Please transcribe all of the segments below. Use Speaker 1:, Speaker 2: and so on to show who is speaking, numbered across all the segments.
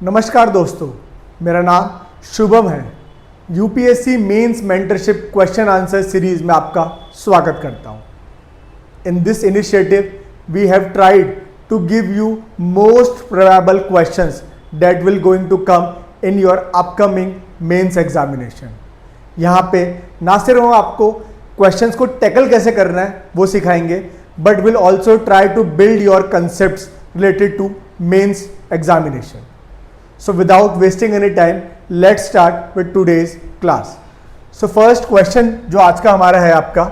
Speaker 1: नमस्कार दोस्तों, मेरा नाम शुभम है। UPSC mains mentorship question answer series में आपका स्वागत करता हूं। In this initiative we have tried to give you most probable questions that will going to come in your upcoming mains examination. यहाँ पे ना सिर्फ हम आपको क्वेश्चंस को टैकल कैसे करना है वो सिखाएंगे, but will also try to build your concepts related to mains examination. So without wasting any time, let's start with today's class. So first question जो आज का हमारा है आपका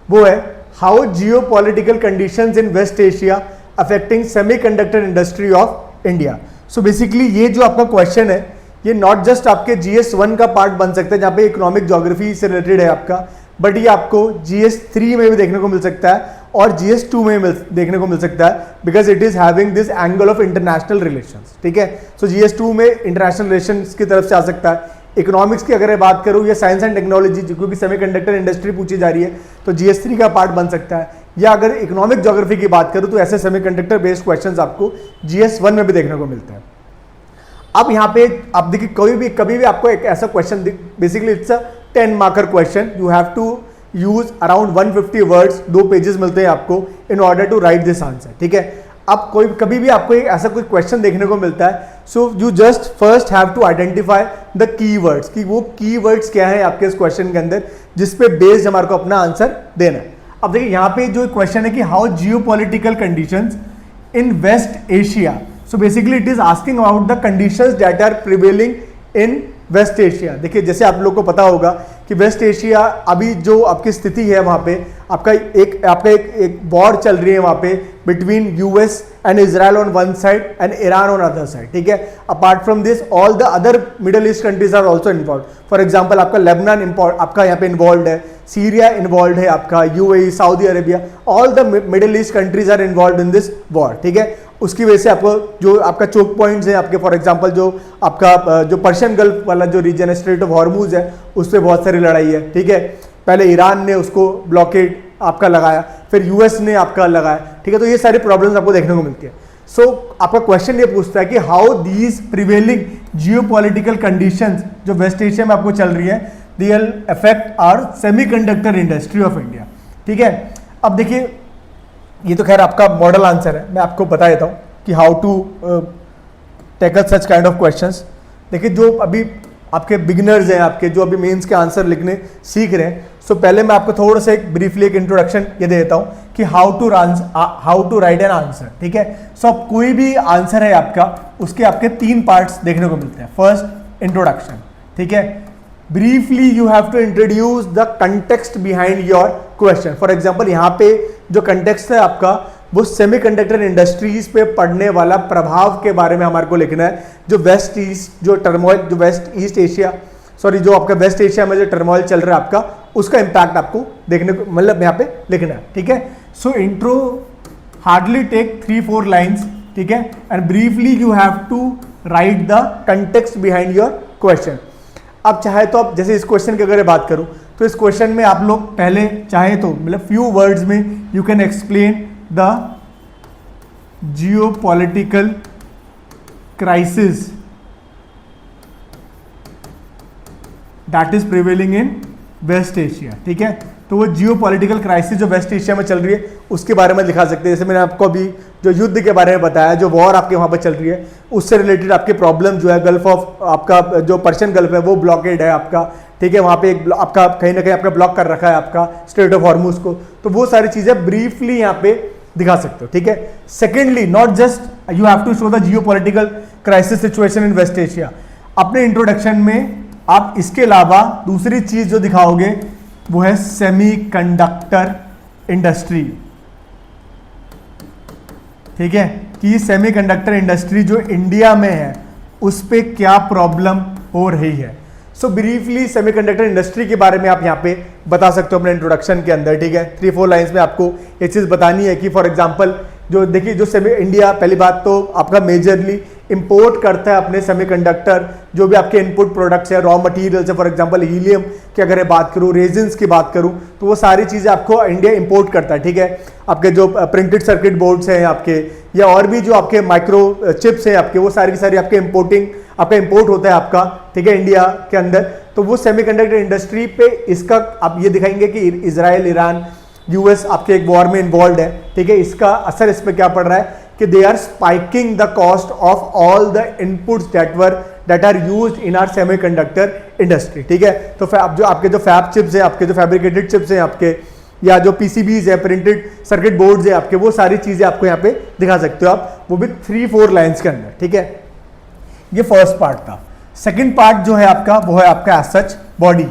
Speaker 1: वो है how geopolitical conditions in West Asia affecting semiconductor industry of India. So basically ये जो आपका क्वेश्चन है ये नॉट जस्ट आपके GS1 का पार्ट बन सकता है जहाँ पे इकोनॉमिक ज्योग्राफी से रिलेटेड है आपका, बट ये आपको GS3 में भी देखने को मिल सकता है और GS2 में देखने को मिल सकता है, because it is having this angle of international relations. ठीक है, सो GS2 में इंटरनेशनल रिलेशंस की तरफ से आ सकता है। इकोनॉमिक्स की अगर बात करूँ या साइंस एंड टेक्नोलॉजी, क्योंकि सेमीकंडक्टर इंडस्ट्री पूछी जा रही है तो GS3 का पार्ट बन सकता है, या अगर इकोनॉमिक ज्योग्राफी की बात करूँ तो ऐसे सेमीकंडक्टर बेस्ड क्वेश्चंस आपको GS1 में भी देखने को मिलता है। अब यहाँ पे आप देखिए कभी भी आपको एक ऐसा question, basically it's a 10 marker question, you have to use around 150 words, 2 pages मिलते हैं आपको in order to write this answer. ठीक है, अब कभी भी आपको एक ऐसा कोई क्वेश्चन देखने को मिलता है, so you just first have to identify the keywords कि वो कीवर्ड्स क्या है आपके इस क्वेश्चन के अंदर, जिस पे बेस्ड हमारे को अपना आंसर देना है। अब देखिए यहाँ पे जो क्वेश्चन है कि how geopolitical conditions in West Asia, so basically it is asking about the conditions that are prevailing in West Asia. देखिए जैसे आप लोग को पता होगा कि वेस्ट एशिया अभी जो आपकी स्थिति है वहाँ पे आपका एक वॉर चल रही है वहाँ पे between US and Israel on one side and Iran on other side. ठीक है, apart from this all the other Middle East countries are also involve. For example आपका लेबनान आपका यहाँ पे इन्वॉल्व है, सीरिया इन्वॉल्व है, आपका UAE, Saudi Arabia, all the Middle East countries are involve in this war. ठीक है, उसकी वजह से आपको जो आपका चोक पॉइंट्स है आपके, फॉर एग्जांपल जो आपका जो पर्शियन गल्फ वाला जो रीजन है, स्ट्रेट ऑफ हॉर्मूज है, उस पर बहुत सारी लड़ाई है। ठीक है, पहले ईरान ने उसको ब्लॉकेड आपका लगाया, फिर यूएस ने आपका लगाया। ठीक है, तो ये सारी प्रॉब्लम्स आपको देखने को मिलती है। सो आपका क्वेश्चन ये पूछता है कि how these prevailing geopolitical conditions जो वेस्ट एशिया में आपको चल रही है, they will affect our semiconductor industry of India. ठीक है, अब देखिए ये तो खैर आपका मॉडल आंसर है, मैं आपको बता देता हूँ कि how to tackle such kind of questions. देखिए जो अभी आपके बिगिनर्स हैं, आपके जो अभी मेंस के आंसर लिखने सीख रहे हैं, सो पहले मैं आपको थोड़ा सा एक ब्रीफली एक इंट्रोडक्शन ये दे देता हूँ कि how to write an answer. ठीक है, सो अब कोई भी आंसर है आपका, उसके आपके 3 पार्ट्स देखने को मिलते हैं। फर्स्ट इंट्रोडक्शन, ठीक है, briefly you have to introduce the context behind your question. For example यहाँ पे जो कंटेक्स्ट है आपका वो सेमीकंडक्टर इंडस्ट्रीज पे पड़ने वाला प्रभाव के बारे में हमारे को लिखना है। जो वेस्ट ईस्ट एशिया जो आपका वेस्ट एशिया में जो टर्मोइल चल रहा है आपका, उसका इंपैक्ट आपको देखने को मतलब यहाँ पे लिखना है। ठीक है, so intro hardly take 3-4 lines. ठीक है, and briefly you have to write the context behind your question. अब चाहे तो आप जैसे इस क्वेश्चन की अगर बात करूं तो इस क्वेश्चन में आप लोग पहले चाहे तो मतलब फ्यू वर्ड्स में you can explain the geopolitical crisis that is prevailing in West Asia. ठीक है, तो वो जियोपॉलिटिकल क्राइसिस जो वेस्ट एशिया में चल रही है उसके बारे में लिखा सकते हैं। जैसे मैंने आपको अभी जो युद्ध के बारे में बताया, जो वॉर आपके वहाँ पर चल रही है, उससे रिलेटेड आपके प्रॉब्लम जो है, गल्फ ऑफ आपका जो पर्शियन गल्फ है वो ब्लॉकेड है आपका। ठीक है, वहाँ पे एक आपका कहीं ना कहीं आपका ब्लॉक कर रखा है आपका स्ट्रेट ऑफ हॉर्मूज को, तो वो सारी चीज़ें ब्रीफली यहाँ पे दिखा सकते हो। ठीक है, secondly not just you have to show the geopolitical crisis situation in West Asia. अपने इंट्रोडक्शन में आप इसके अलावा दूसरी चीज़ जो दिखाओगे वो है सेमीकंडक्टर इंडस्ट्री। ठीक है, कि सेमीकंडक्टर इंडस्ट्री जो इंडिया में है उस पे क्या प्रॉब्लम हो रही है। सो ब्रीफली सेमीकंडक्टर इंडस्ट्री के बारे में आप यहाँ पे बता सकते हो अपने इंट्रोडक्शन के अंदर। ठीक है, 3-4 लाइन्स में आपको ये चीज़ बतानी है कि फॉर एग्जांपल जो देखिए जो इंडिया, पहली बात तो आपका मेजरली इंपोर्ट करता है अपने सेमीकंडक्टर, जो भी आपके इनपुट प्रोडक्ट्स है, रॉ मटेरियल्स है, फॉर एग्जांपल हीलियम की अगर मैं बात करूँ, रेजिन्स की बात करूँ, तो वो सारी चीज़ें आपको इंडिया इंपोर्ट करता है, ठीक है। आपके जो प्रिंटेड सर्किट बोर्ड्स हैं आपके, या और भी जो आपके माइक्रो चिप्स हैं आपके, वो सारी की सारी आपके आपका इंपोर्ट होता है आपका, ठीक है, इंडिया के अंदर। तो वो सेमीकंडक्टर इंडस्ट्री पे इसका आप ये दिखाएंगे कि इजराइल, ईरान, यूएस आपके एक वॉर में इन्वॉल्व है, ठीक है। इसका असर इस पर क्या पड़ रहा है कि they are spiking the cost of all the inputs that are used in our semiconductor industry, ठीक है। तो जो आपके जो फैब चिप्स हैं, आपके जो फैब्रिकेटेड चिप्स हैं आपके, या जो पीसीबीज है, प्रिंटेड सर्किट बोर्ड्स है आपके, वो सारी चीजें आपको यहाँ पे दिखा सकते हो आप, वो भी 3-4 लाइन्स के अंदर, ठीक है। ये फर्स्ट पार्ट था। सेकंड पार्ट जो है आपका, वो है आपका एज सच बॉडी,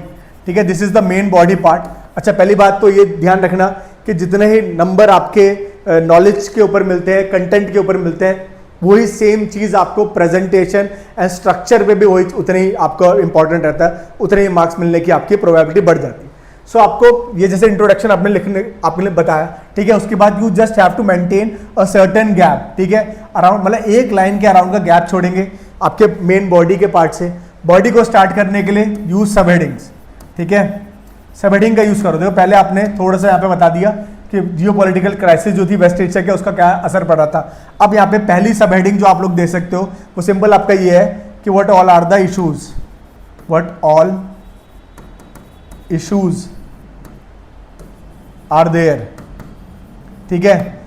Speaker 1: ठीक है। This is the main body part. अच्छा, पहली बात तो ये ध्यान रखना कि जितने ही नंबर आपके नॉलेज के ऊपर मिलते हैं, कंटेंट के ऊपर मिलते हैं, वही सेम चीज आपको प्रेजेंटेशन एंड स्ट्रक्चर पे भी वही उतने ही आपका इंपॉर्टेंट रहता है, उतने ही मार्क्स मिलने की आपकी प्रोबेबिलिटी बढ़ जाती है। सो आपको ये जैसे इंट्रोडक्शन आपने बताया, ठीक है, उसके बाद you just have to maintain a certain gap, ठीक है, अराउंड मतलब एक लाइन के अराउंड का गैप छोड़ेंगे आपके मेन बॉडी के पार्ट से। बॉडी को स्टार्ट करने के लिए यूज सब हेडिंग्स, ठीक है, सब हेडिंग का यूज करो। देखो पहले आपने थोड़ा सा यहाँ पे बता दिया कि जियोपॉलिटिकल क्राइसिस जो थी वेस्ट एशिया के, उसका क्या असर पड़ा था। अब यहाँ पे पहली सब हेडिंग जो आप लोग दे सकते हो वो सिंपल आपका ये है कि what all are the issues, what all issues are there, ठीक है।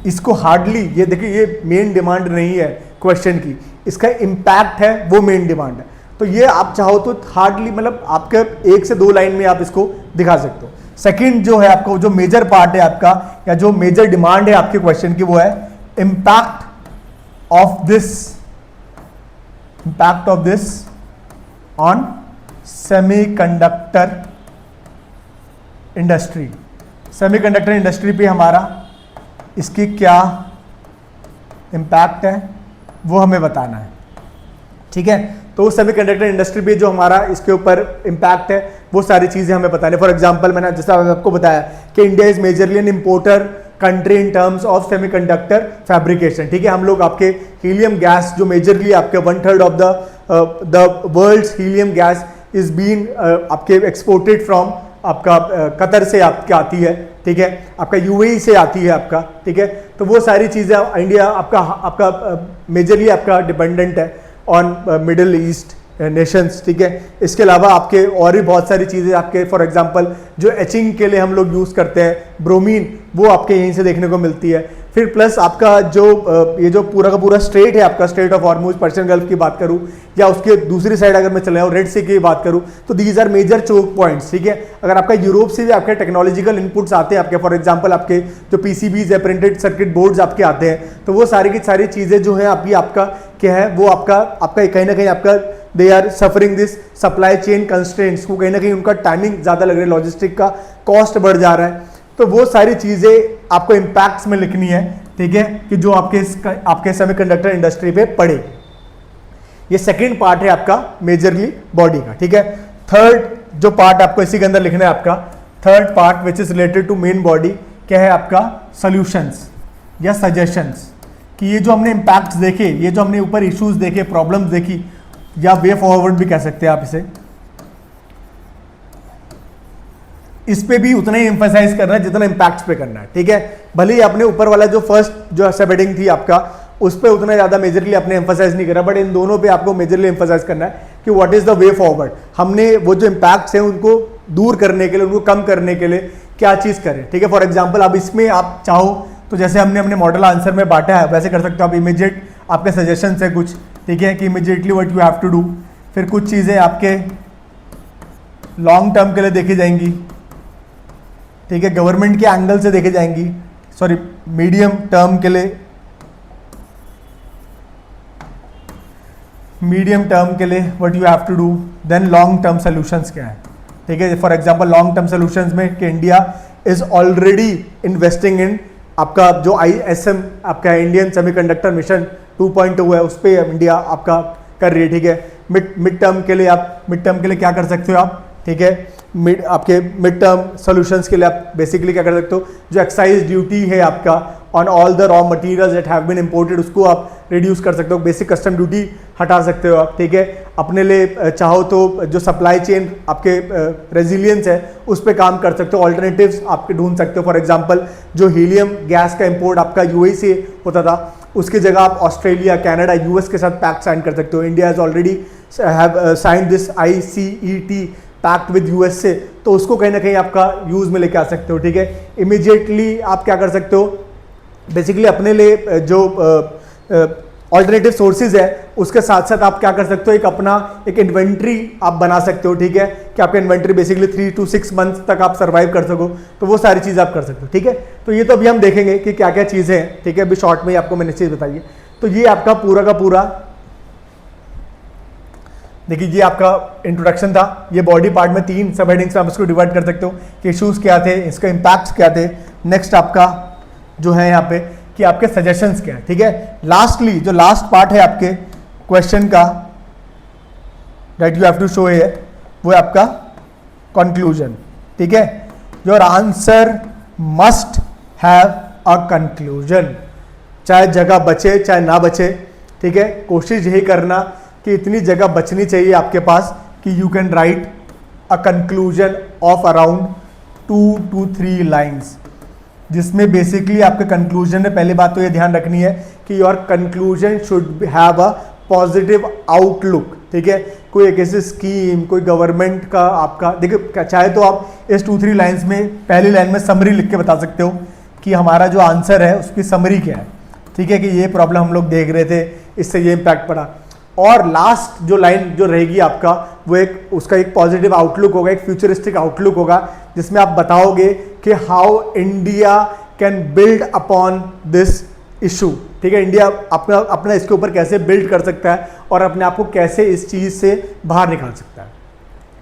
Speaker 1: इसको हार्डली, ये देखिए ये मेन डिमांड नहीं है क्वेश्चन की, इसका इंपैक्ट है वो मेन डिमांड है। तो ये आप चाहो तो हार्डली मतलब आपके 1 से 2 लाइन में आप इसको दिखा सकते हो। सेकंड जो है आपको जो मेजर पार्ट है आपका, या जो मेजर डिमांड है आपके क्वेश्चन की, वो है impact of this on semiconductor industry. Semiconductor industry पे हमारा इसकी क्या इंपैक्ट है वो हमें बताना है, ठीक है। तो सेमीकंडक्टर इंडस्ट्री पे जो हमारा इसके ऊपर इंपैक्ट है वो सारी चीजें हमें बताने। फॉर एग्जांपल मैंने जैसा आपको बताया कि India is majorly an importer country in terms of semiconductor fabrication, ठीक है। हम लोग आपके हीलियम गैस जो मेजरली आपके 1/3 of the world's helium gas is been आपके एक्सपोर्टेड फ्रॉम आपका कतर से आपके आती है, ठीक है, आपका यूएई से आती है आपका, ठीक है। तो वो सारी चीज़ें इंडिया आपका मेजरली आपका डिपेंडेंट है ऑन मिडिल ईस्ट नेशंस, ठीक है। इसके अलावा आपके और भी बहुत सारी चीज़ें आपके, फॉर एग्जांपल जो एचिंग के लिए हम लोग यूज़ करते हैं ब्रोमीन, वो आपके यहीं से देखने को मिलती है। फिर प्लस आपका जो ये जो पूरा का पूरा स्ट्रेट है आपका, straight of Hormuz, Persian gulf की बात करूँ, या उसके दूसरी साइड अगर मैं चले जाऊँ रेड सी की बात करूँ, तो these are major choke points, ठीक है। अगर आपका यूरोप से भी आपके टेक्नोलॉजिकल इनपुट्स आते हैं आपके, फॉर एग्जाम्पल आपके जो पीसीबीज है, प्रिंटेड सर्किट बोर्ड्स आपके आते हैं, तो वो सारी की सारी चीज़ें जो है आपका क्या है, वो आपका कहीं ना कहीं आपका they are suffering this supply chain constraints, को कहीं ना कहीं उनका टाइमिंग ज़्यादा लग रहा है, लॉजिस्टिक का कॉस्ट बढ़ जा रहा है। तो वो सारी चीज़ें आपको इम्पैक्ट्स में लिखनी है, ठीक है, कि जो आपके सेमीकंडक्टर इंडस्ट्री पे पड़े। ये सेकंड पार्ट है आपका मेजरली बॉडी का, ठीक है। थर्ड जो पार्ट आपको इसी के अंदर लिखना है आपका, third part which is related to main body, क्या है आपका सॉल्यूशंस या सजेशंस, कि ये जो हमने इम्पैक्ट्स देखे, ये जो हमने ऊपर इश्यूज देखे, प्रॉब्लम्स देखी, या वे फॉरवर्ड भी कह सकते हैं आप इसे, इस पे भी उतना ही एम्फसाइज करना है जितना इम्पैक्ट्स पे करना है, ठीक है। भले ही आपने ऊपर वाला जो फर्स्ट जो सब हेडिंग थी आपका, उस पे उतना ज़्यादा मेजरली आपने एम्फसाइज नहीं करा, बट इन दोनों पे आपको मेजरली एम्फसाइज करना है कि what is the way forward. हमने वो जो इम्पैक्ट्स हैं उनको दूर करने के लिए, उनको कम करने के लिए क्या चीज़ करें, ठीक है। फॉर एग्जाम्पल अब इसमें आप चाहो तो जैसे हमने अपने मॉडल आंसर में बांटा है वैसे कर सकते हो आप। इमीडिएट आपके सजेशन है कुछ, ठीक है, कि immediately what you have to do. फिर कुछ चीज़ें आपके लॉन्ग टर्म के लिए देखी जाएंगी, ठीक है, गवर्नमेंट के एंगल से देखी जाएंगी, सॉरी मीडियम टर्म के लिए, what you have to do. Then long term solutions क्या है, ठीक है। For example long term solutions में कि India is already investing in आपका जो ISM आपका इंडियन सेमीकंडक्टर मिशन 2.2 है, उस पर इंडिया आपका कर रही है, ठीक है। मिड टर्म के लिए क्या कर सकते हो आप, ठीक है, आपके मिड टर्म सॉल्यूशंस के लिए आप बेसिकली क्या कर सकते हो, जो एक्साइज ड्यूटी है आपका on all the raw materials that have been imported, उसको आप रिड्यूस कर सकते हो, बेसिक कस्टम ड्यूटी हटा सकते हो आप, ठीक है। अपने लिए चाहो तो जो सप्लाई चेन आपके रेजिलियंस है उस पर काम कर सकते हो, ऑल्टरनेटिव्स आपके ढूंढ सकते हो। फॉर एग्जांपल जो हीलियम गैस का इंपोर्ट आपका यूएई से होता था, उसकी जगह आप ऑस्ट्रेलिया, कनाडा, यूएस के साथ पैक्ट साइन कर सकते हो। India has already have sign this ICET pact with US से, तो उसको कहीं ना कहीं आपका यूज में लेके आ सकते हो, ठीक है। इमीडिएटली आप क्या कर सकते हो, बेसिकली अपने लिए जो ऑल्टरनेटिव सोर्सेज है उसके साथ साथ आप क्या कर सकते हो, एक इन्वेंट्री आप बना सकते हो, ठीक है, कि आपका इन्वेंट्री बेसिकली 3 to 6 मंथ्स तक आप सर्वाइव कर सको, तो वो सारी चीज़ आप कर सकते हो, ठीक है। तो ये तो अभी हम देखेंगे कि क्या क्या चीज़ें हैं, ठीक है। अभी शॉर्ट में ही आपको मैंने चीज़ बताई है। तो ये आपका पूरा का पूरा देखिए, ये आपका इंट्रोडक्शन था। ये बॉडी पार्ट में 3 सब हेडिंग्स में आप इसको डिवाइड कर सकते हो कि इश्यूज क्या थे, इसका इम्पैक्ट्स क्या थे। नेक्स्ट आपका जो है यहाँ पे कि आपके सजेशंस क्या है, ठीक है। लास्टली जो लास्ट पार्ट है आपके क्वेश्चन का that you have to show है, वो है आपका कंक्लूजन, ठीक है। Your answer must have a conclusion, चाहे जगह बचे चाहे ना बचे, ठीक है। कोशिश यही करना कि इतनी जगह बचनी चाहिए आपके पास कि you can write a conclusion of around 2 to 3 lines, जिसमें बेसिकली आपके कंक्लूजन में पहली बात तो ये ध्यान रखनी है कि your conclusion should have a positive outlook, ठीक है। कोई एक ऐसी स्कीम, कोई गवर्नमेंट का आपका, देखिए चाहे तो आप इस 2-3 लाइन्स में पहली लाइन में समरी लिख के बता सकते हो कि हमारा जो आंसर है उसकी समरी क्या है, ठीक है, कि ये प्रॉब्लम हम लोग देख रहे थे, इससे ये इम्पैक्ट पड़ा। और लास्ट जो लाइन जो रहेगी आपका, वो उसका एक पॉजिटिव आउटलुक होगा, एक फ्यूचरिस्टिक आउटलुक होगा, जिसमें आप बताओगे कि how India can build upon this issue, ठीक है। इंडिया अपना इसके ऊपर कैसे बिल्ड कर सकता है और अपने आप को कैसे इस चीज़ से बाहर निकाल सकता है,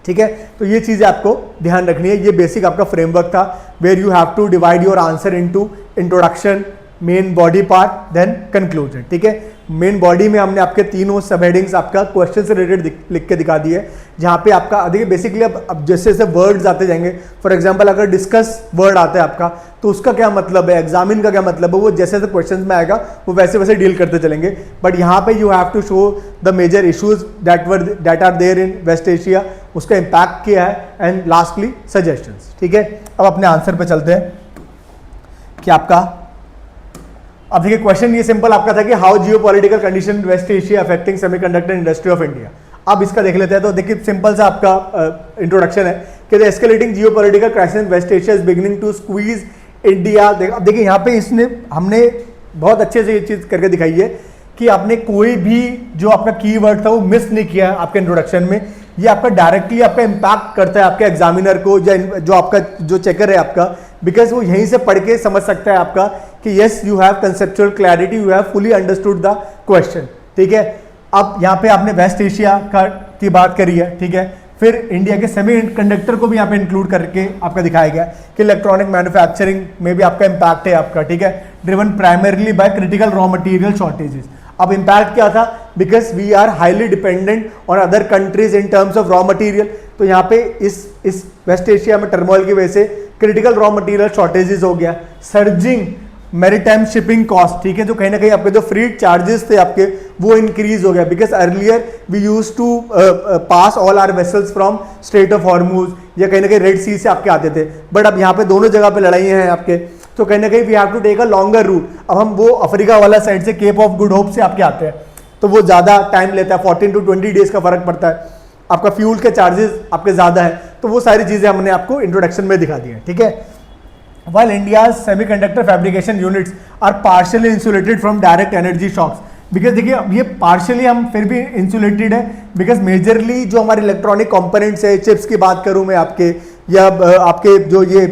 Speaker 1: ठीक है। तो ये चीज़ें आपको ध्यान रखनी है। ये बेसिक आपका फ्रेमवर्क था, where you have to divide your answer into introduction, main body part, then conclusion, ठीक है। मेन बॉडी में हमने आपके तीनों सब हेडिंग्स आपका क्वेश्चन से रिलेटेड लिख के दिखा दी है, जहाँ पे आपका देखिए बेसिकली अब जैसे जैसे वर्ड्स आते जाएंगे, फॉर एग्जांपल अगर डिस्कस वर्ड आता है आपका, तो उसका क्या मतलब है, एग्जामिन का क्या मतलब है, वो जैसे जैसे क्वेश्चन में आएगा वो वैसे वैसे डील करते चलेंगे। बट यहाँ पे you have to show the major issues that are there in West Asia, उसका इम्पैक्ट क्या है, एंड लास्टली सजेशंस, ठीक है। अब अपने आंसर पे चलते हैं कि आपका अब देखिए क्वेश्चन ये सिंपल आपका था कि how geopolitical condition West Asia affecting semiconductor industry of India. अब इसका देख लेते हैं। तो देखिए सिंपल सा आपका इंट्रोडक्शन है कि the escalating geopolitical crisis in West Asia is beginning to squeeze India. अब देखिए यहाँ पे हमने बहुत अच्छे से ये चीज करके दिखाई है कि आपने कोई भी जो आपका कीवर्ड था वो मिस नहीं किया आपके इंट्रोडक्शन में। ये आपका डायरेक्टली आपका इम्पैक्ट करता है आपके एग्जामिनर को, या जो आपका जो चेकर है आपका, बिकॉज वो यहीं से पढ़ के समझ सकता है आपका कि yes you have conceptual clarity, you have fully understood the question, ठीक है। अब यहाँ पे आपने वेस्ट एशिया की बात करी है, ठीक है। फिर इंडिया के सेमी कंडक्टर को भी यहाँ पे इंक्लूड करके आपका दिखाया गया कि इलेक्ट्रॉनिक मैन्युफैक्चरिंग में भी आपका इम्पैक्ट है आपका, ठीक है, driven primarily by critical raw material shortages. अब इम्पैक्ट क्या था, because we are highly dependent on other countries in terms of raw material. तो यहाँ पे इस वेस्ट एशिया में टर्मोइल की वजह से क्रिटिकल रॉ मटेरियल शॉर्टेजेस हो गया, सर्जिंग मैरीटाइम शिपिंग कॉस्ट, ठीक है, जो कहीं ना कहीं आपके जो फ्रीट चार्जेस थे आपके वो इंक्रीज हो गया, because earlier we use to pass all our vessels from Strait of Hormuz या कहीं ना कहीं रेड सी से आपके आते थे, बट अब यहाँ पे दोनों जगह पे लड़ाई हैं आपके, तो कहीं ना कहीं we have to take a longer route. अब हम वो अफ्रीका वाला साइड से केप ऑफ गुड होप से आपके आते हैं, तो वो ज़्यादा टाइम लेता है, 14 to 20 डेज का फर्क पड़ता है, आपका फ्यूल के चार्जेस आपके ज़्यादा है। तो वो सारी चीज़ें हमने आपको इंट्रोडक्शन में दिखा दी है, ठीक है। While India's semiconductor fabrication units are partially insulated from direct energy shocks, because देखिए अब ये पार्शियली हम फिर भी इंसुलेटेड है, बिकॉज मेजरली जो हमारे इलेक्ट्रॉनिक कंपोनेंट्स है, चिप्स की बात करूं मैं आपके, या आपके जो ये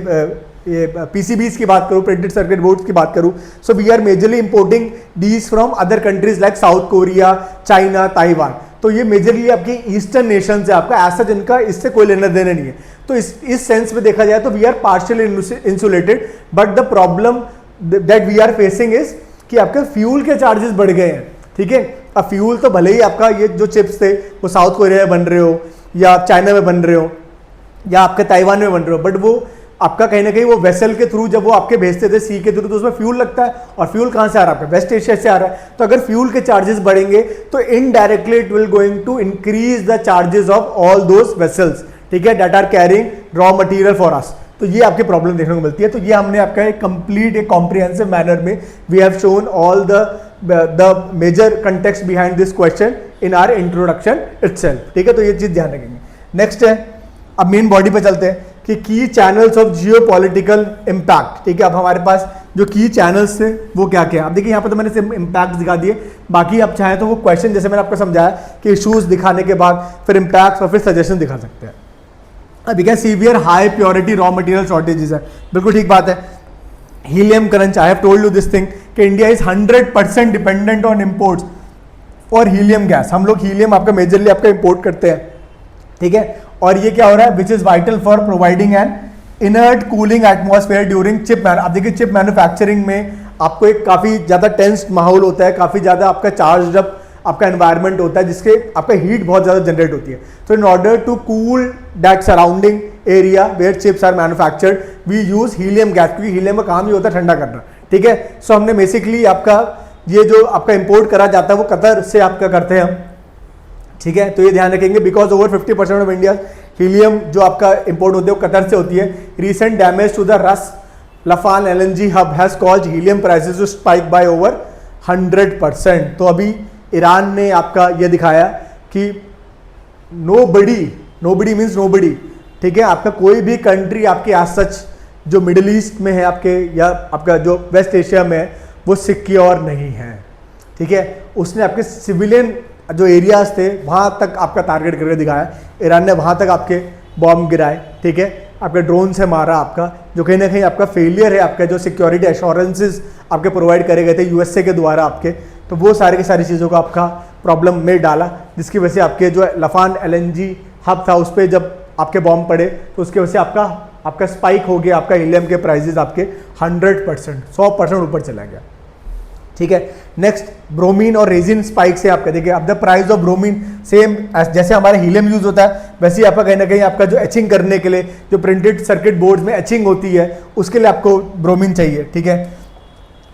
Speaker 1: PCBs की बात करूं, प्रिंटेड सर्किट बोर्ड्स की बात करूं, so we are majorly importing these from other countries like South Korea, China, Taiwan. तो ये मेजरली आपकी ईस्टर्न नेशन है आपका, ऐसा जिनका इससे कोई लेना देना नहीं है। तो इस सेंस में देखा जाए तो we are partially insulated, but the problem that we are facing is कि आपके फ्यूल के चार्जेस बढ़ गए हैं, ठीक है। अब फ्यूल तो भले ही आपका ये जो चिप्स थे वो साउथ कोरिया में बन रहे हो या चाइना में बन रहे हो या आपके ताइवान में बन रहे हो, बट वो आपका कहीं ना कहीं वो वेसल के थ्रू जब वो आपके भेजते थे सी के थ्रू, तो उसमें फ्यूल लगता है, और फ्यूल कहाँ से आ रहा है? वेस्ट एशिया से आ रहा है। तो अगर फ्यूल के चार्जेस बढ़ेंगे तो indirectly it will going to increase the charges of all those vessels, ठीक है, that are carrying raw material for us. तो ये आपकी प्रॉब्लम देखने को मिलती है। तो ये हमने आपका एक कंप्लीट एक कॉम्प्रिहेंसिव मैनर में we have shown all the major context behind this question in our introduction itself, ठीक है। तो ये चीज ध्यान रखेंगे। नेक्स्ट है, अब मेन बॉडी पे चलते हैं कि की चैनल्स ऑफ जियोपॉलिटिकल इंपैक्ट, ठीक है। अब हमारे पास जो की चैनल्स थे वो क्या क्या, अब देखिए यहाँ पे तो मैंने सिर्फ इंपैक्ट दिखा दिए, बाकी आप चाहें तो वो क्वेश्चन जैसे मैंने आपको समझाया कि इश्यूज दिखाने के बाद फिर इंपैक्ट और फिर सजेशन दिखा सकते हैं। अब क्या severe high purity raw material shortages है, बिल्कुल ठीक बात है। Helium crunch, I have told you this thing कि India is 100% dependent on imports और हीलियम गैस। हम लोग हीलियम आपका मेजरली आपका इंपोर्ट करते हैं, ठीक है। और ये क्या हो रहा है, which is vital for providing N inert cooling atmosphere during chip. आप देखिए चिप मैन्युफैक्चरिंग में आपको एक काफी ज्यादा टेंस्ड माहौल होता है, काफी ज्यादा आपका चार्ज अप आपका एनवायरनमेंट होता है, जिसके आपका हीट बहुत ज्यादा जनरेट होती है। तो in order to cool that surrounding area where chips are manufactured we use helium gas, क्योंकि हीलियम का काम ही होता है ठंडा करना, ठीक है। सो हमने बेसिकली आपका ये जो आपका इंपोर्ट करा जाता है वो कतर से आपका करते हैं हम, ठीक है। तो ये ध्यान रखेंगे, because over 50% of India helium जो आपका इंपोर्ट होती है वो कतर से होती है। Recent damage to the Ras Laffan LNG hub has caused helium prices to spike by over 100%। तो अभी ईरान ने आपका ये दिखाया कि नोबडी मीन्स नोबडी, ठीक है। आपका कोई भी कंट्री आपके आज सच जो मिडिल ईस्ट में है आपके या आपका जो वेस्ट एशिया में है वो सिक्योर नहीं है, ठीक है। उसने आपके सिविलियन जो एरियाज थे वहां तक आपका टारगेट करके दिखाया, ईरान ने वहां तक आपके बॉम्ब गिराए, ठीक है, आपके ड्रोन से मारा आपका, जो कहीं ना कहीं आपका फेलियर है आपका जो सिक्योरिटी एश्योरेंसेस आपके प्रोवाइड करे गए थे यूएसए के द्वारा आपके, तो वो सारी की सारी चीज़ों को आपका प्रॉब्लम में डाला, जिसकी वजह से आपके जो लफान LNG हब था उस पर जब आपके बॉम्ब पड़े तो उसकी वजह से आपका स्पाइक हो गया, आपका हीलियम के प्राइजेस आपके 100% ऊपर चला गया, ठीक है। नेक्स्ट ब्रोमीन और रेजिन स्पाइक से आपका देखिए, अब the price of bromine same जैसे हमारे हीलियम यूज होता है वैसे ही आपका कहीं ना कहीं आपका जो एचिंग करने के लिए जो प्रिंटेड सर्किट बोर्ड में एचिंग होती है उसके लिए आपको ब्रोमीन चाहिए, ठीक है।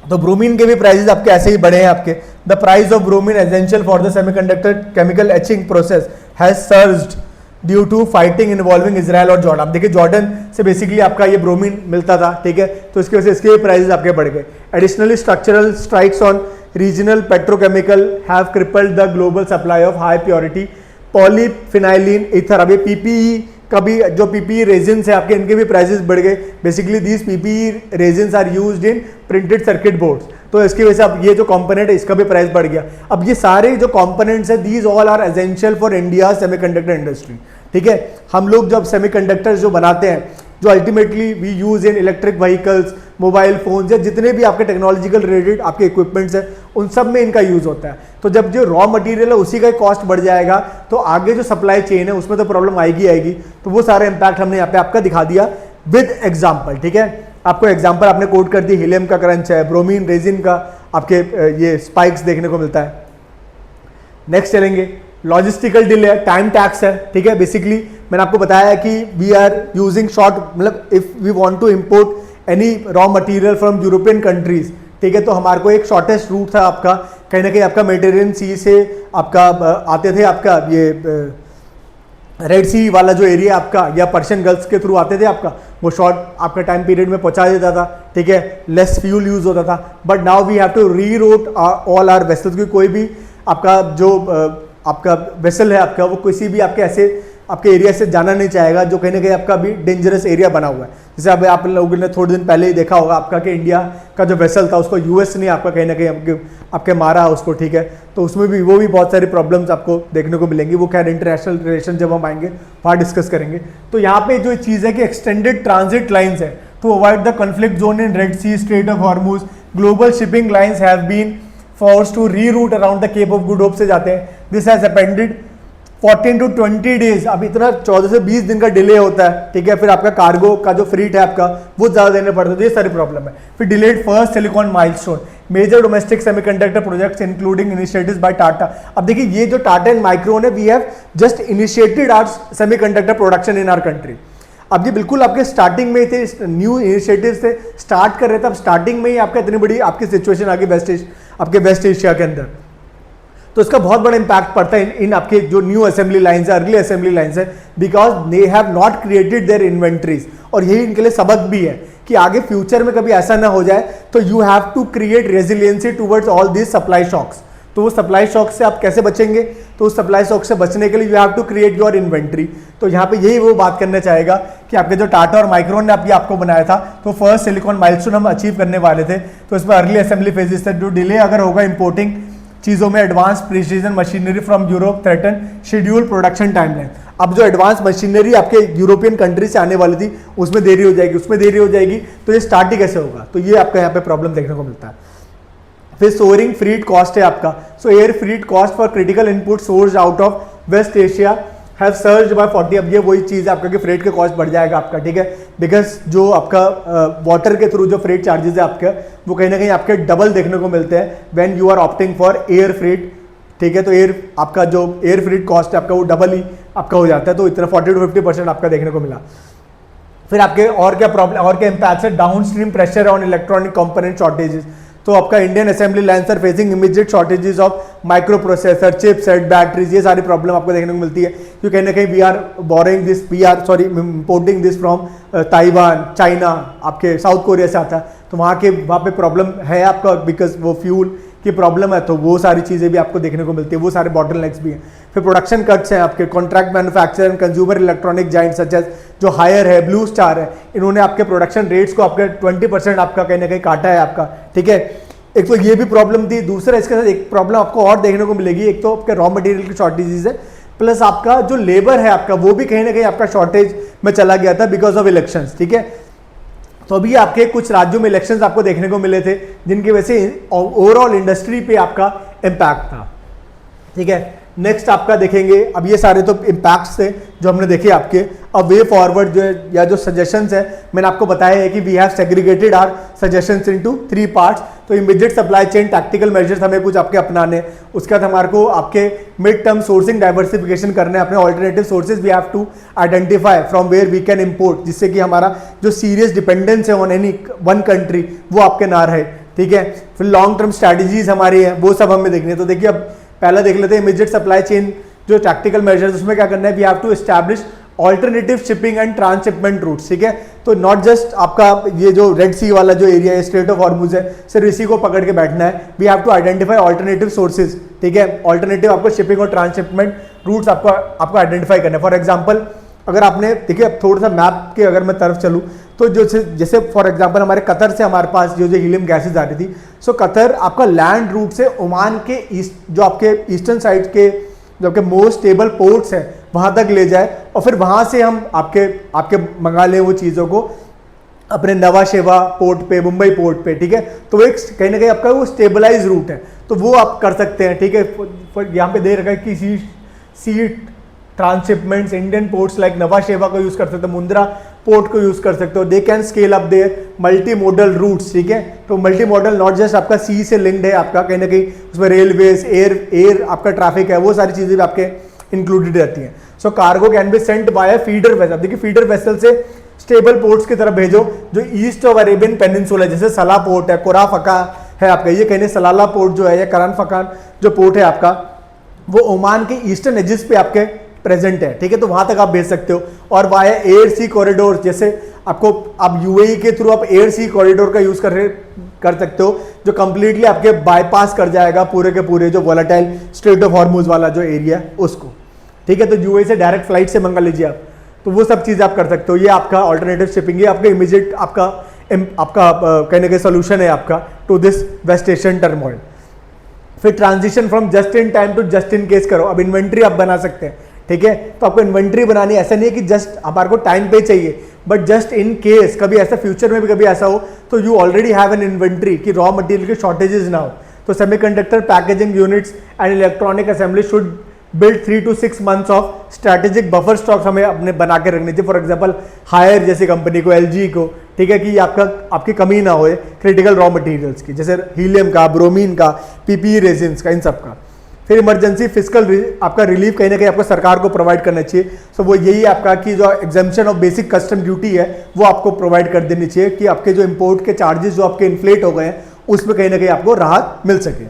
Speaker 1: तो ब्रोमीन के भी प्राइसेस आपके ऐसे ही बढ़े हैं आपके। The price of bromine essential for the semiconductor chemical etching process has surged due to fighting involving Israel और जॉर्डन। आप देखिए जॉर्डन से बेसिकली आपका ये ब्रोमीन मिलता था, ठीक है, तो इसकी वजह से इसके प्राइसेस आपके बढ़ गए। Additionally structural strikes on regional petrochemical have crippled the global supply of high purity polyphenylene ether. अब ये PPE का भी जो PPE रेजिन्स है आपके इनके भी प्राइसेस बढ़ गए। Basically these PPE resins are used in printed circuit boards, तो इसकी वजह से अब ये जो कंपोनेंट है इसका भी प्राइस बढ़ गया। अब ये सारे जो कंपोनेंट्स है these all are essential for India semiconductor industry, ठीक है। हम लोग जब सेमीकंडक्टर्स जो बनाते हैं जो ultimately we use in electric vehicles, mobile phones या जितने भी आपके टेक्नोलॉजिकल रिलेटेड आपके इक्विपमेंट्स हैं उन सब में इनका यूज होता है। तो जब जो रॉ मटेरियल है उसी का कॉस्ट बढ़ जाएगा तो आगे जो सप्लाई चेन है उसमें तो प्रॉब्लम आएगी। तो वो सारे इंपैक्ट हमने यहाँ पे आपका दिखा दिया विद एग्जाम्पल, ठीक है। आपको एग्जाम्पल आपने कोट कर दी, हीलियम का क्रंच है, ब्रोमीन रेजिन का आपके ये स्पाइक्स देखने को मिलता है। नेक्स्ट चलेंगे, लॉजिस्टिकल डिले, टाइम टैक्स है, ठीक है। बेसिकली मैंने आपको बताया कि वी आर यूजिंग शॉर्ट, मतलब if we want to import any raw material from European countries, ठीक है, तो हमारे को एक शॉर्टेस्ट रूट था आपका कहीं ना कहीं आपका मेडिटेरियन सी से आपका आते थे आपका ये रेड सी वाला जो एरिया आपका या पर्शियन गल्फ के थ्रू आते थे आपका, वो शॉर्ट आपका टाइम पीरियड में पहुंचा देता था, ठीक है, लेस फ्यूल यूज होता था। But now we have to reroute all our vessels, क्योंकि कोई भी आपका जो आपका वेसल है आपका वो किसी भी आपके ऐसे आपके एरिया से जाना नहीं चाहेगा जो कहीं ना कहीं आपका भी डेंजरस एरिया बना हुआ है। जैसे अब आप लोगों ने थोड़े दिन पहले ही देखा होगा आपका कि इंडिया का जो वेसल था उसको यूएस ने आपका कहीं ना कहीं आपके मारा उसको, ठीक है, तो उसमें भी वो भी बहुत सारी प्रॉब्लम्स आपको देखने को मिलेंगी। वो खैर इंटरनेशनल रिलेशन जब हम आएंगे वहाँ डिस्कस करेंगे। तो यहाँ पे जो चीज़ है कि एक्सटेंडेड ट्रांजिट लाइन्स है to avoid the conflict zone in Red Sea, Strait of Hormuz, global shipping lines have been forced to reroute around the Cape of Good Hope से जाते हैं। This has appended 14 to 20 days, अब इतना 14 से 20 दिन का delay होता है, ठीक है। फिर आपका कार्गो का जो फ्रीट है आपका वो ज़्यादा देने पड़ते हैं, तो ये सारी प्रॉब्लम है। फिर delayed first silicon milestone, major domestic semiconductor projects including initiatives by Tata. अब देखिए ये जो टाटा एंड माइक्रोन है, we have just initiated our semiconductor production in our country. अब ये बिल्कुल आपके स्टार्टिंग में थे, न्यू इनिशिएटिव से स्टार्ट कर रहे थे, अब स्टार्टिंग में ही आपका इतनी बड़ी आपकी सिचुएशन आ गई आपके वेस्ट एशिया के अंदर, तो इसका बहुत बड़ा इंपैक्ट पड़ता है इन आपके जो न्यू असेंबली लाइन्स है, अर्ली असेंबली लाइन्स है, because they have not created their inventories. और यही इनके लिए सबक भी है कि आगे फ्यूचर में कभी ऐसा ना हो जाए, तो you have to create resiliency towards all this supply shocks. तो वो सप्लाई शॉक से आप कैसे बचेंगे? तो उस सप्लाई शॉक से बचने के लिए you have to create your inventory. तो यहाँ पे यही वो बात करना चाहेगा कि आपके जो टाटा और माइक्रोन ने आपको बनाया था, तो फर्स्ट सिलिकॉन माइलस्टोन हम अचीव करने वाले थे, तो इसमें अर्ली असेंबली फेजेस थे। जो डिले अगर होगा इंपोर्टिंग चीज़ों में, advance precision machinery from Europe threaten schedule production timeline. अब जो एडवांस मशीनरी आपके यूरोपियन कंट्री से आने वाली थी, उसमें देरी हो जाएगी, तो ये स्टार्ट ही कैसे होगा? तो ये आपका यहाँ पे प्रॉब्लम देखने को मिलता है। फिर सोअरिंग फ्रीट कॉस्ट है आपका। So air freight cost for critical input source out of West Asia have surged by 40। अब ये वही चीज़ है आपका कि फ्रेट का कॉस्ट बढ़ जाएगा आपका, ठीक है, बिकॉज जो आपका वाटर के थ्रू जो फ्रेट चार्जेस है आपके, वो कहीं ना कहीं आपके डबल देखने को मिलते हैं when you are opting for air freight, ठीक है। तो आपका जो एयर फ्रेट कॉस्ट है आपका, वो डबल ही आपका हो जाता है, तो इतना 40 to 50% आपका देखने को मिला। फिर आपके और क्या प्रॉब्लम, और क्या इम्पैक्ट है? Downstream pressure on electronic component shortages. तो आपका Indian assembly lines are facing immediate shortages of microprocessor, chipset, batteries, ये सारी प्रॉब्लम आपको देखने को मिलती है। क्योंकि कहीं ना कहीं importing this from Taiwan, China, आपके साउथ कोरिया से आता है, तो वहाँ पे प्रॉब्लम है आपका, बिकॉज वो फ्यूल की प्रॉब्लम है, तो वो सारी चीज़ें भी आपको देखने को मिलती है, वो सारे बॉटलनेक्स भी हैं। फिर प्रोडक्शन कट्स हैं आपके, contract manufacturer and consumer electronic giant such as जो हायर है, ब्लू स्टार है, इन्होंने आपके प्रोडक्शन रेट्स को आपके 20% आपका कहीं ना कहीं काटा है आपका, ठीक है। एक तो ये भी प्रॉब्लम थी, दूसरा इसके साथ एक प्रॉब्लम आपको और देखने को मिलेगी, एक तो आपके रॉ मटेरियल की शॉर्टेजेस है, प्लस आपका जो लेबर है आपका, वो भी कहीं ना कहीं आपका शॉर्टेज में चला गया था बिकॉज ऑफ इलेक्शंस, ठीक है। तो अभी आपके कुछ राज्यों में इलेक्शंस आपको देखने को मिले थे, जिनकी वजह से ओवरऑल इंडस्ट्री पे आपका इम्पैक्ट था, ठीक है। नेक्स्ट आपका देखेंगे, अब ये सारे तो इम्पैक्ट्स थे जो हमने देखे आपके। अब वे फॉरवर्ड जो है या जो सजेशंस है, मैंने आपको बताया है कि we have segregated our suggestions into 3 parts. तो immediate supply chain tactical measures हमें कुछ आपके अपनाने, उसके बाद हमारे को आपके मिड टर्म सोर्सिंग डाइवर्सिफिकेशन करने, अपने alternative sources we have to identify from where we can import, जिससे कि हमारा जो सीरियस डिपेंडेंस है ऑन एनी वन कंट्री वो आपके ना रहे, ठीक है। फिर लॉन्ग टर्म स्ट्रैटेजीज हमारी है, वो सब हमें देखनी है। तो देखिए अब पहला देख लेते हैं इमीडिएट सप्लाई चेन जो टैक्टिकल मेजर्स, उसमें क्या करना है? We have to establish alternative shipping and transshipment routes, ठीक है। तो नॉट जस्ट आपका ये जो रेड सी वाला जो एरिया है, स्ट्रेट ऑफ हॉर्मुज है, सिर्फ इसी को पकड़ के बैठना है। We have to identify alternative sources, ठीक है। ऑल्टरनेटिव आपको शिपिंग और ट्रांसशिपमेंट रूट्स आपको आइडेंटिफाई करना है। फॉर एग्जाम्पल, अगर आपने देखिए थोड़ा सा मैप के अगर मैं तरफ चलूँ, तो जो जैसे फॉर एग्जांपल हमारे कतर से हमारे पास जो हीलियम गैसेज आ रही थी, सो कतर आपका लैंड रूट से ओमान के ईस्ट, जो आपके ईस्टर्न साइड के जो आपके मोस्ट स्टेबल पोर्ट्स हैं वहाँ तक ले जाए, और फिर वहाँ से हम आपके मंगा लें वो चीज़ों को अपने नवा शेवा पोर्ट पे, मुंबई पोर्ट पे, ठीक है। तो वो एक कहीं ना कहीं आपका वो स्टेबलाइज रूट है, तो वो आप कर सकते हैं, ठीक है। यहाँ पे दे रखा है कि सी ट्रांसशिपमेंट्स इंडियन पोर्ट्स लाइक नवा शेवा को यूज कर सकते हो, मुंद्रा पोर्ट को यूज कर सकते हो। They can scale up their multimodal routes, ठीक है। तो मल्टी मॉडल नॉट जस्ट आपका सी से लिंक्ड है, आपका कहीं ना कहीं उसमें रेलवेज, एयर आपका ट्रैफिक है, वो सारी चीजें भी आपके इंक्लूडेड रहती हैं। So cargo can be sent by feeder vessel. देखिए फीडर वेसल से स्टेबल पोर्ट्स की तरफ भेजो जो ईस्ट ऑफ अरेबियन पेनिनसुला, जैसे सला पोर्ट है, कोरा फका है आपका, ये कहने सलाला पोर्ट जो है या करान फकान जो पोर्ट है आपका, वो ओमान के ईस्टर्न एजिस पे आपके प्रेजेंट है, ठीक है। तो वहां तक आप भेज सकते हो। और वाया एयर सी कॉरिडोर, जैसे आप यूएई के थ्रू आप एयर सी कॉरिडोर का यूज कर सकते हो, जो कंप्लीटली आपके बाईपास कर जाएगा पूरे के पूरे जो वोलेटाइल स्ट्रेट ऑफ हॉर्मुज वाला जो एरिया है उसको, ठीक है। तो यूएई से डायरेक्ट फ्लाइट से मंगा लीजिए आप, तो वो सब चीज़ आप कर सकते हो। ये आपका ऑल्टरनेटिव शिपिंग, ये आपका इमीडिएट आपका कहने का सोल्यूशन है आपका to this West Asian turmoil. फिर transition from just in time to just in case करो। अब इन्वेंट्री आप बना सकते हैं, ठीक है। तो आपको इन्वेंट्री बनानी ऐसा नहीं है कि जस्ट हमारे को टाइम पे चाहिए, बट जस्ट इन केस कभी ऐसा फ्यूचर में भी कभी ऐसा हो तो you already have an inventory कि रॉ मटेरियल की शॉर्टेजेस ना हो। तो semiconductor packaging units and electronic assembly should build 3 to 6 months of strategic buffer stocks हमें अपने बना के रखने चाहिए। फॉर एग्जांपल हायर जैसी कंपनी को, एलजी को, ठीक है, कि आपकी कमी ना हो क्रिटिकल रॉ मटेरियल्स की, जैसे हीलियम का, ब्रोमीन का, पीपीई रेजिन्स का, इन सब का। फिर इमरजेंसी फिजिकल आपका रिलीफ कहीं ना कहीं आपको सरकार को प्रोवाइड करना चाहिए। सो वो यही आपका कि जो exemption of basic custom duty है वो आपको प्रोवाइड कर देनी चाहिए कि आपके जो इंपोर्ट के चार्जेस जो आपके इन्फ्लेट हो गए हैं उसमें कहीं ना कहीं आपको राहत मिल सके।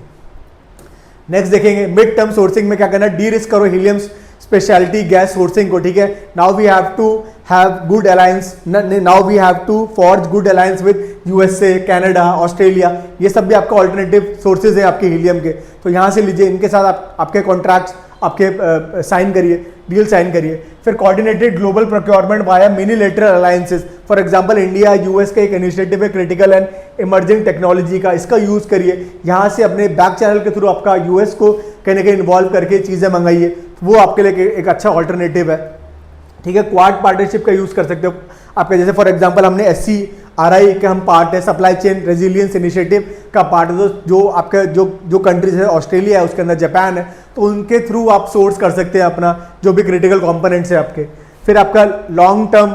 Speaker 1: नेक्स्ट देखेंगे मिड टर्म सोर्सिंग में क्या करना है, डी रिस्क करो हीलियम स्पेशलिटी गैस सोर्सिंग को, ठीक है। Now we have to have good alliance, now we have to forge good alliance with USA, Canada, Australia, ये सब भी आपका ऑल्टरनेटिव सोर्सेज हैं आपके हीलियम के, तो यहाँ से लीजिए, इनके साथ आपके कॉन्ट्रैक्ट्स आपके साइन करिए, डील साइन करिए। फिर coordinated global procurement via minilateral alliances, for example India US का एक इनिशिएटिव है क्रिटिकल एंड इमर्जिंग टेक्नोलॉजी का, इसका यूज करिए। यहाँ से अपने बैक चैनल के थ्रू आपका यूएस को कहीं ना कहीं इन्वॉल्व करके चीज़ें मंगाइए, वो आपके लिए एक अच्छा ऑल्टरनेटिव है, ठीक है। क्वाड पार्टनरशिप का यूज कर सकते हो आपके, जैसे फॉर एग्जांपल हमने SCRI के हम पार्ट है, सप्लाई चेन रेजिलियंस इनिशिएटिव का पार्ट है, जो आपके जो कंट्रीज है, ऑस्ट्रेलिया है, उसके अंदर जापान है, तो उनके थ्रू आप सोर्स कर सकते हैं अपना जो भी क्रिटिकल कंपोनेंट्स है आपके। फिर आपका लॉन्ग टर्म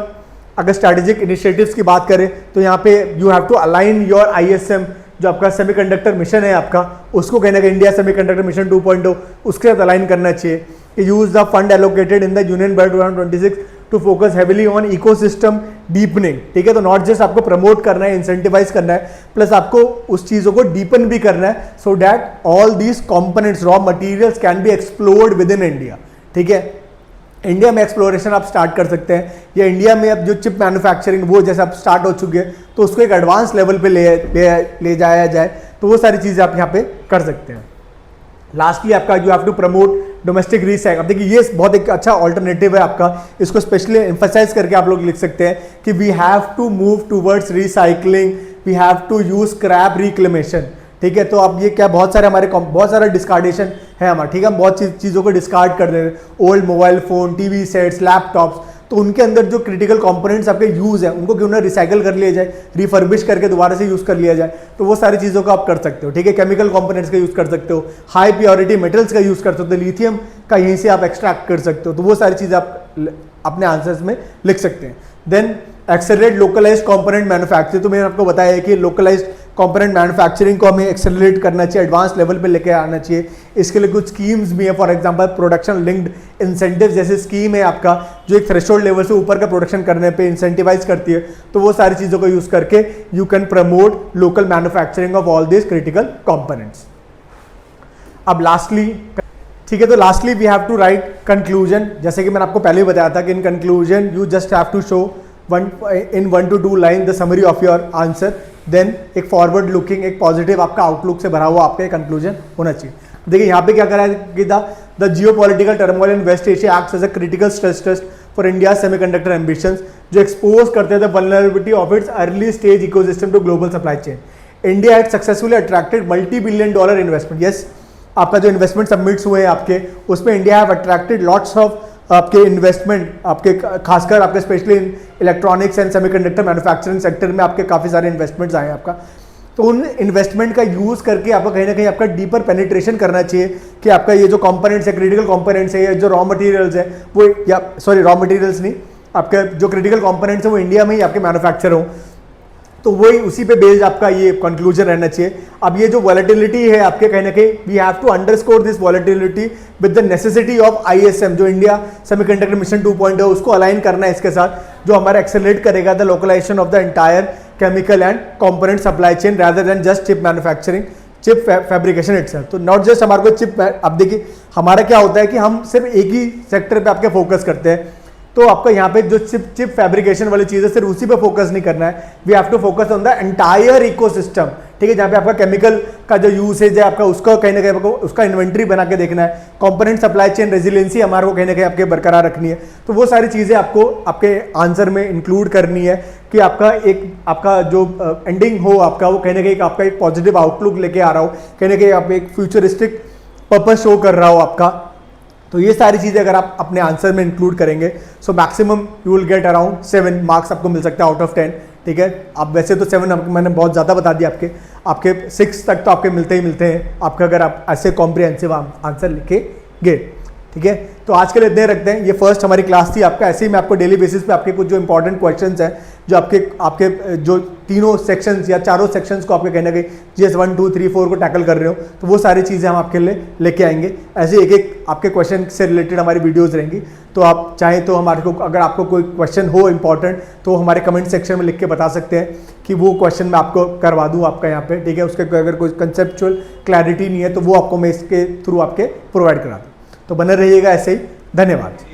Speaker 1: अगर स्ट्रैटेजिक इनिशिएटिव्स की बात करें तो यहाँ पे you have to align your ISM, जो आपका सेमीकंडक्टर मिशन है आपका, उसको कहीं ना कहीं इंडिया सेमीकंडक्टर मिशन 2.0 उसके साथ अलाइन करना चाहिए। Use the fund allocated in the union budget 2026 to focus heavily on ecosystem deepening, ठीक है। तो नॉट जस्ट आपको प्रमोट करना है, इंसेंटिवाइज करना है, प्लस आपको उस चीज़ों को डीपन भी करना है, so that all these components raw materials can be explored with in India, ठीक है। इंडिया में एक्सप्लोरेशन आप स्टार्ट कर सकते हैं, या इंडिया में अब जो चिप मैन्युफैक्चरिंग वो जैसे आप स्टार्ट हो चुके हैं तो उसको एक एडवांस लेवल पे ले जाया जाए, तो वो सारी चीज़ें आप यहाँ पे कर सकते हैं। लास्टली आपका you have to promote domestic recycle. अब देखिए ये बहुत एक अच्छा ऑल्टरनेटिव है आपका, इसको स्पेशली एम्फसाइज करके आप लोग लिख सकते हैं कि we have to move towards recycling, we have to use scrap reclamation, ठीक है। तो अब ये क्या बहुत सारा डिस्कार्डेशन है हमारा, ठीक है, हम बहुत चीज़ों को डिस्कार्ड कर रहे हैं, old mobile phone, TV sets, laptops, तो उनके अंदर जो क्रिटिकल कंपोनेंट्स आपके यूज़ हैं उनको क्यों ना रिसाइकल कर लिया जाए, रिफर्बिश करके दोबारा से यूज़ कर लिया जाए, तो वो सारी चीज़ों का आप कर सकते हो, ठीक है। केमिकल कंपोनेंट्स का यूज़ कर सकते हो, हाई प्योरिटी मेटल्स का यूज़ कर सकते हो, लिथियम का यहीं से आप एक्सट्रैक्ट कर सकते हो, तो वो सारी चीज़ें आप अपने आंसर्स में लिख सकते हैं। Then accelerate localised component manufacturing, तो मैंने आपको बताया है कि लोकलाइज्ड कंपोनेंट मैन्युफैक्चरिंग को हमें एक्सेलरेट करना चाहिए, एडवांस लेवल पे लेके आना चाहिए। इसके लिए कुछ स्कीम्स भी है, for example production linked incentive जैसे स्कीम है आपका, जो एक थ्रेशोल्ड लेवल से ऊपर का प्रोडक्शन करने पे इंसेंटिवाइज करती है, तो वो सारी चीज़ों को यूज़ करके you can promote local manufacturing of all this critical components. अब लास्टली, ठीक है, तो lastly we have to write conclusion, जैसे कि मैंने आपको पहले ही बताया था कि in conclusion you just have to show in 1 to 2 line the summary of your answer, then एक फॉरवर्ड लुकिंग, एक पॉजिटिव आपका आउटलुक से भरा हुआ आपका कंक्लूजन होना चाहिए। देखिए यहाँ पे क्या करा है कि the geopolitical turmoil in West Asia acts as a critical stress test for India semiconductor ambitions, जो एक्सपोज करते थे vulnerability of its early stage ecosystem to global supply chain. India had successfully attracted multi billion dollar investment. Yes, आपका जो investment submits हुए हैं आपके, उसमें India have attracted lots of आपके इन्वेस्टमेंट, आपके खासकर आपके specially electronics and semiconductor manufacturing sector में आपके काफ़ी सारे इन्वेस्टमेंट्स आए हैं आपका। तो उन इन्वेस्टमेंट का यूज़ करके आपको कहीं ना कहीं आपका डीपर पेनिट्रेशन करना चाहिए कि आपका ये जो कंपोनेंट्स है, क्रिटिकल कंपोनेंट्स है, या जो रॉ मटेरियल्स है वो, या सॉरी रॉ मटेरियल्स नहीं, आपके जो क्रिटिकल कंपोनेंट्स है वो इंडिया में ही आपके मैन्युफैक्चर हो, तो वही उसी पे बेस्ड आपका ये कंक्लूजन रहना चाहिए। अब ये जो वॉलेटिलिटी है आपके, कहीं ना कहीं we have to underscore this volatility with the necessity of ISM, जो इंडिया सेमीकंडक्टर मिशन 2.0 उसको अलाइन करना है इसके साथ, जो हमारा एक्सेलरेट करेगा the localisation of the entire chemical and component supply chain rather than just chip manufacturing, chip fabrication itself. तो नॉट जस्ट हमारे को चिप, अब देखिए हमारा क्या होता है कि हम सिर्फ एक ही सेक्टर पे आपके फोकस करते हैं, तो आपका यहाँ पे जो चिप फैब्रिकेशन वाली चीज़ है सिर्फ उसी पे फोकस नहीं करना है, we have to focus on the entire ecosystem, ठीक है, जहाँ पे आपका केमिकल का जो यूसेज है आपका, उसका कहीं ना कहीं आपको उसका इन्वेंट्री बना के देखना है, कंपोनेंट सप्लाई चेन रेजिलियंसी हमारे को कहीं ना कहीं आपके बरकरार रखनी है। तो वो सारी चीज़ें आपको आपके आंसर में इंक्लूड करनी है कि आपका जो एंडिंग हो आपका, वो कहीं ना कहीं आपका एक पॉजिटिव आउटलुक लेके आ रहा हो, कहीं ना कहीं आप एक फ्यूचरिस्टिक पर्पस शो कर रहा हो आपका। तो ये सारी चीज़ें अगर आप अपने आंसर में इंक्लूड करेंगे, so maximum you will get around 7 marks आपको मिल सकता है आउट ऑफ 10, ठीक है। आप वैसे तो 7 मैंने बहुत ज़्यादा बता दिया, आपके 6 तक तो आपके मिलते ही मिलते हैं आपका, अगर आप ऐसे कॉम्प्रिहेंसिव आंसर लिखेंगे, ठीक है। तो आज के लिए इतने रखते हैं, ये फर्स्ट हमारी क्लास थी आपका। ऐसे ही मैं आपको डेली बेसिस पे आपके कुछ जो इंपॉर्टेंट क्वेश्चंस हैं जो आपके आपके जो तीनों सेक्शंस या चारों सेक्शंस को आपके कहीं ना कहीं GS 1 2 3 4 को टैकल कर रहे हो, तो वो सारी चीज़ें हम आपके लिए लेके आएंगे। ऐसे एक एक आपके क्वेश्चन से रिलेटेड हमारी वीडियोज़ रहेंगी। तो आप चाहें तो हमारे को, अगर आपको कोई क्वेश्चन हो इंपॉर्टेंट, तो हमारे कमेंट सेक्शन में लिख के बता सकते हैं कि वो क्वेश्चन मैं आपको करवा दूँ आपका यहाँ पे, ठीक है। उसके अगर कोई कंसेप्चुअल क्लैरिटी नहीं है तो वो आपको मैं इसके थ्रू आपके प्रोवाइड करा दूँ। तो बने रहिएगा ऐसे ही। धन्यवाद।